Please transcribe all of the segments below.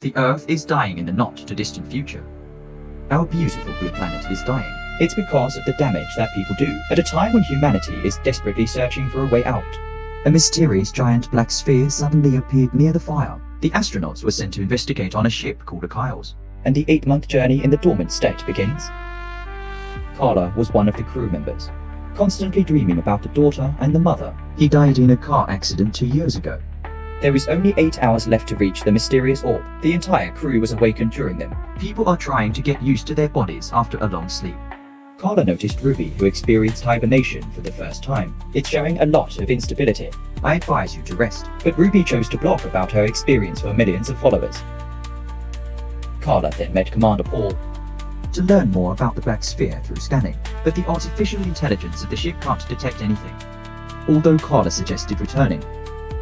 The Earth is dying in the not-too-distant future. Our beautiful blue planet is dying. It's because of the damage that people do, at a time when humanity is desperately searching for a way out. A mysterious giant black sphere suddenly appeared near the fire. The astronauts were sent to investigate on a ship called a Kyles, and the 8-month journey in the dormant state begins. Carla was one of the crew members, constantly dreaming about the daughter and the mother. He died in a car accident 2 years ago. There is only 8 hours left to reach the mysterious orb. The entire crew was awakened during them. People are trying to get used to their bodies after a long sleep. Carla noticed Ruby, who experienced hibernation for the first time. It's showing a lot of instability. I advise you to rest. But Ruby chose to blog about her experience for millions of followers. Carla then met Commander Paul to learn more about the black sphere through scanning, but the artificial intelligence of the ship can't detect anything. Although Carla suggested returning,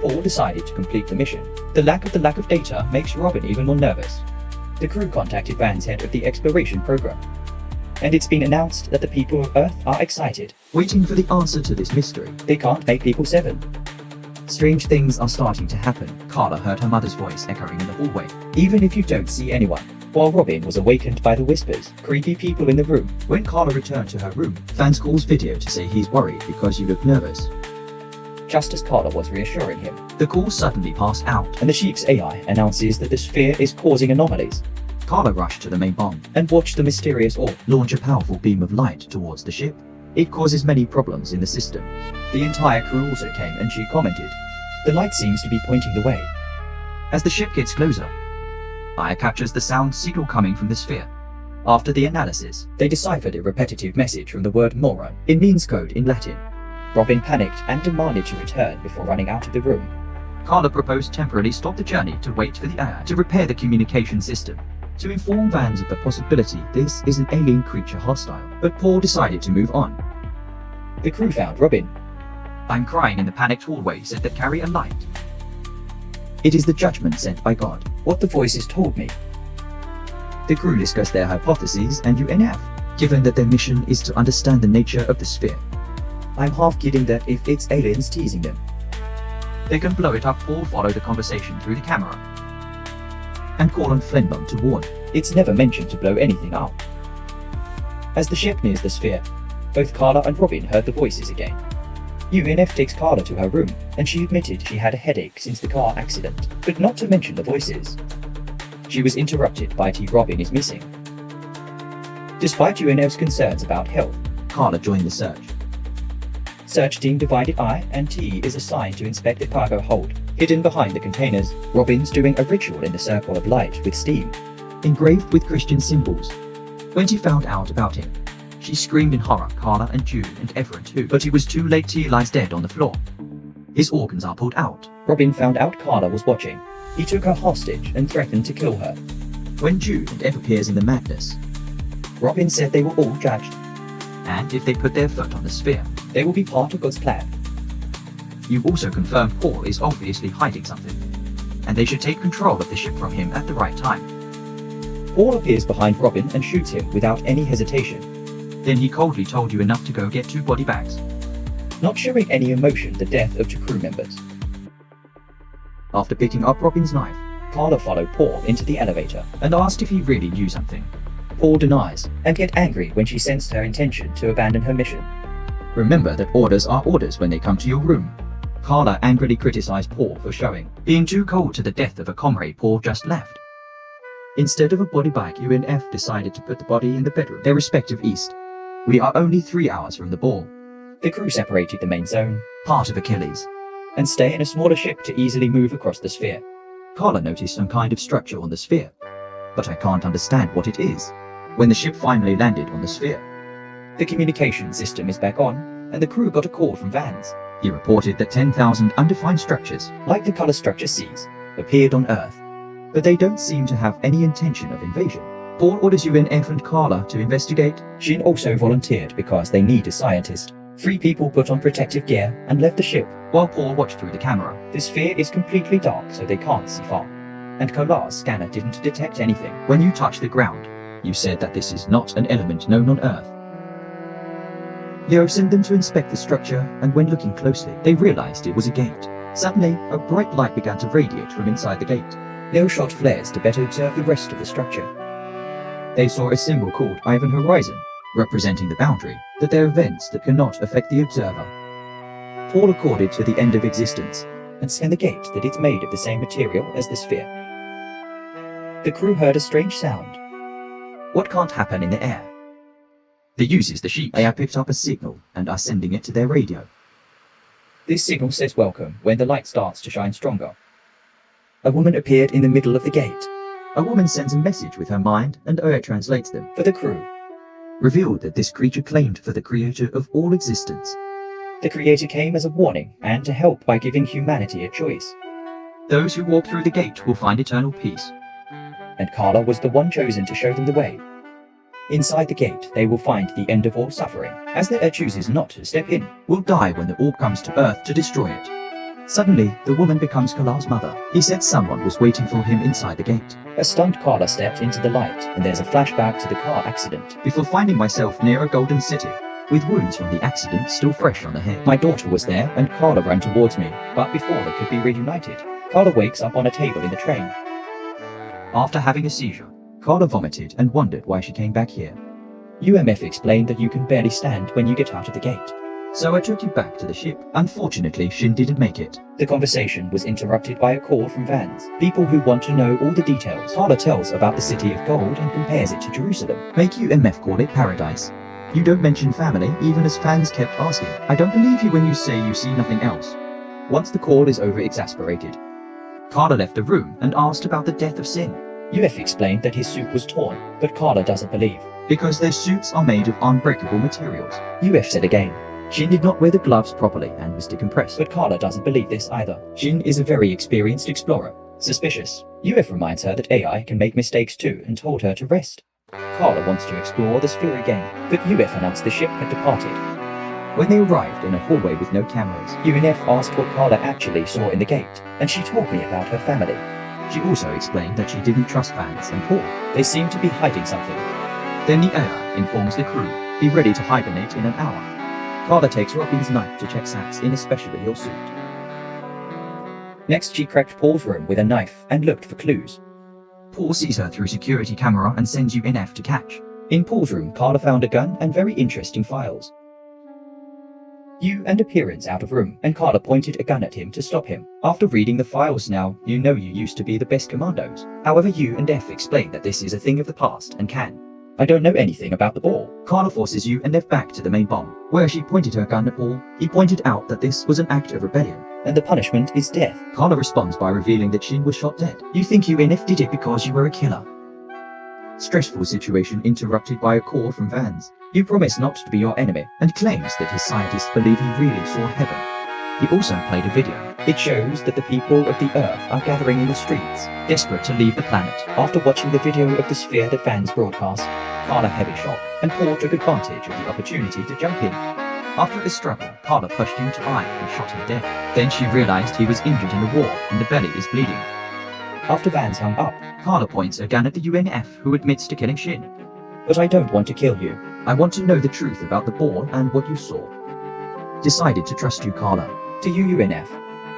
Paul decided to complete the mission. The lack of data makes Robin even more nervous. The crew contacted Van's head of the exploration program, and it's been announced that the people of Earth are excited, waiting for the answer to this mystery. They can't make people 7. Strange things are starting to happen. Carla heard her mother's voice echoing in the hallway. Even if you don't see anyone. While Robin was awakened by the whispers, creepy people in the room. When Carla returned to her room, Van calls video to say he's worried because you look nervous. Just as Carla was reassuring him, the call suddenly passed out, and the ship's AI announces that the sphere is causing anomalies. Carla rushed to the main bomb and watched the mysterious orb launch a powerful beam of light towards the ship. It causes many problems in the system. The entire crew also came, and she commented, "The light seems to be pointing the way." As the ship gets closer, AI captures the sound signal coming from the sphere. After the analysis, they deciphered a repetitive message from the word moron in means code in Latin. Robin panicked and demanded to return before running out of the room. Carla proposed temporarily stop the journey to wait for the AI to repair the communication system, to inform Vans of the possibility this is an alien creature hostile, but Paul decided to move on. The crew found Robin. "I'm crying in the panicked hallway," said that carry a light. "It is the judgment sent by God. What the voices told me." The crew discussed their hypotheses and UNF, given that their mission is to understand the nature of the sphere. "I'm half kidding that if it's aliens teasing them, they can blow it up." Paul followed the conversation through the camera and call on Flenbum to warn. It's never mentioned to blow anything up. As the ship nears the sphere, both Carla and Robin heard the voices again. UNF takes Carla to her room, and she admitted she had a headache since the car accident, but not to mention the voices. She was interrupted by T. Robin is missing. Despite UNF's concerns about health, Carla joined the search. Search team divided I and T is assigned to inspect the cargo hold. Hidden behind the containers, Robin's doing a ritual in the circle of light with steam, engraved with Christian symbols. When she found out about him, she screamed in horror. Carla and June and Everett too, but it was too late. T lies dead on the floor. His organs are pulled out. Robin found out Carla was watching. He took her hostage and threatened to kill her. When June and Ev appears in the madness, Robin said they were all judged, and if they put their foot on the sphere, they will be part of God's plan. You also confirmed Paul is obviously hiding something, and they should take control of the ship from him at the right time. Paul appears behind Robin and shoots him without any hesitation. Then he coldly told you enough to go get 2 body bags, not showing any emotion the death of 2 crew members. After picking up Robin's knife, Carla followed Paul into the elevator and asked if he really knew something. Paul denies, and get angry when she sensed her intention to abandon her mission. Remember that orders are orders when they come to your room. Carla angrily criticized Paul for being too cold to the death of a comrade Paul just left. Instead of a body bag, UNF decided to put the body in the bedroom, their respective east. We are only 3 hours from the ball. The crew separated the main zone, part of Achilles, and stay in a smaller ship to easily move across the sphere. Carla noticed some kind of structure on the sphere, but I can't understand what it is. When the ship finally landed on the sphere, the communication system is back on, and the crew got a call from Vans. He reported that 10,000 undefined structures, like the color structure Cs, appeared on Earth, but they don't seem to have any intention of invasion. Paul orders UNF and Carla to investigate. Shin also volunteered because they need a scientist. 3 people put on protective gear and left the ship, while Paul watched through the camera. The sphere is completely dark, so they can't see far, and Carla's scanner didn't detect anything. When you touch the ground, you said that this is not an element known on Earth. Leo sent them to inspect the structure, and when looking closely, they realized it was a gate. Suddenly, a bright light began to radiate from inside the gate. They shot flares to better observe the rest of the structure. They saw a symbol called Ivan Horizon, representing the boundary, that there are events that cannot affect the observer. Paul accorded to the end of existence, and scanned the gate that it's made of the same material as the sphere. The crew heard a strange sound. What can't happen in the air? The users, the sheep, they have picked up a signal and are sending it to their radio. This signal says welcome when the light starts to shine stronger. A woman appeared in the middle of the gate. A woman sends a message with her mind and AI translates them for the crew. Revealed that this creature claimed for the creator of all existence. The creator came as a warning and to help by giving humanity a choice. Those who walk through the gate will find eternal peace. And Carla was the one chosen to show them the way. Inside the gate, they will find the end of all suffering, as the Earth chooses not to step in, will die when the orb comes to Earth to destroy it. Suddenly, the woman becomes Carla's mother. He said someone was waiting for him inside the gate. A stunned Carla stepped into the light, and there's a flashback to the car accident. Before finding myself near a golden city, with wounds from the accident still fresh on the head. My daughter was there, and Carla ran towards me, but before they could be reunited, Carla wakes up on a table in the train. After having a seizure, Carla vomited and wondered why she came back here. UMF explained that you can barely stand when you get out of the gate. So I took you back to the ship. Unfortunately, Shin didn't make it. The conversation was interrupted by a call from Vans. People who want to know all the details. Carla tells about the city of gold and compares it to Jerusalem. Make UMF call it paradise. You don't mention family, even as fans kept asking. I don't believe you when you say you see nothing else. Once the call is over, exasperated, Carla left the room and asked about the death of Sin. UF explained that his suit was torn, but Carla doesn't believe. Because their suits are made of unbreakable materials. UF said again. Shin did not wear the gloves properly and was decompressed, but Carla doesn't believe this either. Shin is a very experienced explorer. Suspicious. UF reminds her that AI can make mistakes too and told her to rest. Carla wants to explore the sphere again, but UF announced the ship had departed. When they arrived in a hallway with no cameras, UNF asked what Carla actually saw in the gate, and she told me about her family. She also explained that she didn't trust Vans and Paul. They seemed to be hiding something. Then the AI informs the crew, be ready to hibernate in an hour. Carla takes Robin's knife to check Sacks in especially your suit. Next she cracked Paul's room with a knife and looked for clues. Paul sees her through security camera and sends UNF to catch. In Paul's room, Carla found a gun and very interesting files. You and appearance out of room, and Carla pointed a gun at him to stop him. After reading the files now, you know you used to be the best commandos. However, you and F explain that this is a thing of the past and can. I don't know anything about the ball. Carla forces you and F back to the main bomb, where she pointed her gun at Paul. He pointed out that this was an act of rebellion, and the punishment is death. Carla responds by revealing that Shin was shot dead. You think you and F did it because you were a killer. Stressful situation interrupted by a call from Vans. You promise not to be your enemy, and claims that his scientists believe he really saw heaven. He also played a video. It shows that the people of the Earth are gathering in the streets, desperate to leave the planet. After watching the video of the sphere that Vans broadcast, Carla heavy shock, and Paul took advantage of the opportunity to jump in. After a struggle, Carla pushed him to iron and shot him dead. Then she realized he was injured in the war, and the belly is bleeding. After Vans hung up, Carla points a gun at the UNF, who admits to killing Shin. But I don't want to kill you. I want to know the truth about the ball and what you saw. Decided to trust you, Carla. To you, UNF.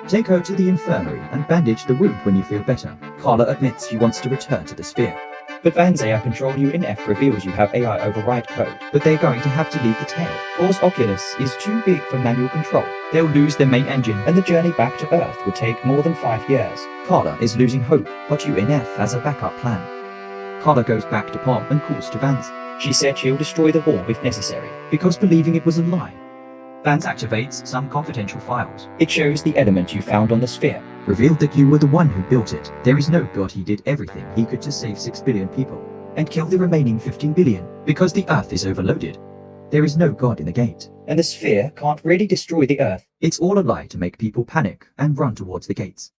Take her to the infirmary and bandage the wound when you feel better. Carla admits she wants to return to the sphere. But Van's AI control UNF reveals you have AI override code, but they're going to have to leave the tail. Cause Oculus is too big for manual control. They'll lose their main engine, and the journey back to Earth will take more than 5 years. Carla is losing hope, but UNF has a backup plan. Carla goes back to Pom and calls to Vans. She said she'll destroy the orb if necessary, because believing it was a lie. Vans activates some confidential files. It shows the element you found on the sphere. Revealed that you were the one who built it. There is no god. He did everything he could to save 6 billion people, and kill the remaining 15 billion, because the Earth is overloaded. There is no god in the gate, and the sphere can't really destroy the Earth. It's all a lie to make people panic and run towards the gates.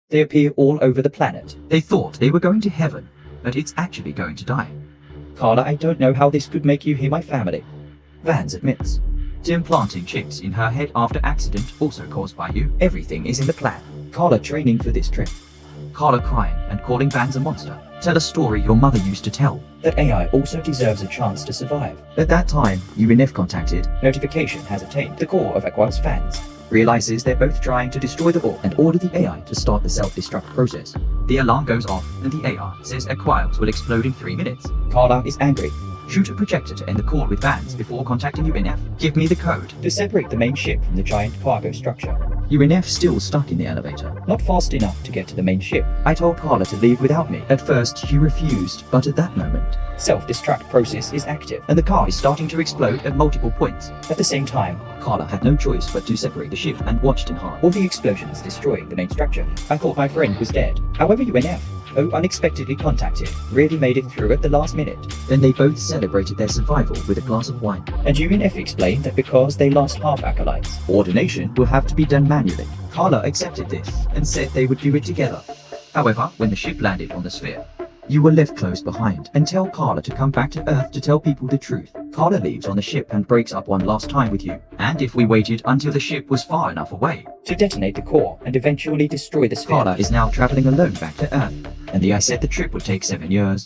They appear all over the planet. They thought they were going to heaven, but it's actually going to die. Carla, I don't know how this could make you hear my family. Vans admits to implanting chips in her head after accident also caused by you. Everything is in the plan. Carla training for this trip. Carla crying and calling Vans a monster. Tell a story your mother used to tell. That AI also deserves a chance to survive. At that time, UNF contacted. Notification has attained the core of Aqua's fans. realizes they're both trying to destroy the ball and order the AI to start the self-destruct process. The alarm goes off and the AI says Aquarius will explode in 3 minutes. Carla is angry. Shoot a projector to end the call with Vance before contacting UNF. Give me the code to separate the main ship from the giant cargo structure. UNF still stuck in the elevator, not fast enough to get to the main ship. I told Carla to leave without me. At first, she refused, but at that moment, self-destruct process is active, and the car is starting to explode at multiple points. At the same time, Carla had no choice but to separate the ship and watched in horror all the explosions destroying the main structure. I thought my friend was dead. However, UNF, unexpectedly contacted, really made it through at the last minute. Then they both celebrated their survival with a glass of wine. And UNF explained that because they lost half acolytes, ordination will have to be done manually. Carla accepted this and said they would do it together. However, when the ship landed on the sphere, you were left close behind and tell Carla to come back to Earth to tell people the truth. Carla leaves on the ship and breaks up one last time with you. And if we waited until the ship was far enough away to detonate the core and eventually destroy the sphere, Carla is now traveling alone back to Earth. And the I said the trip would take 7 years.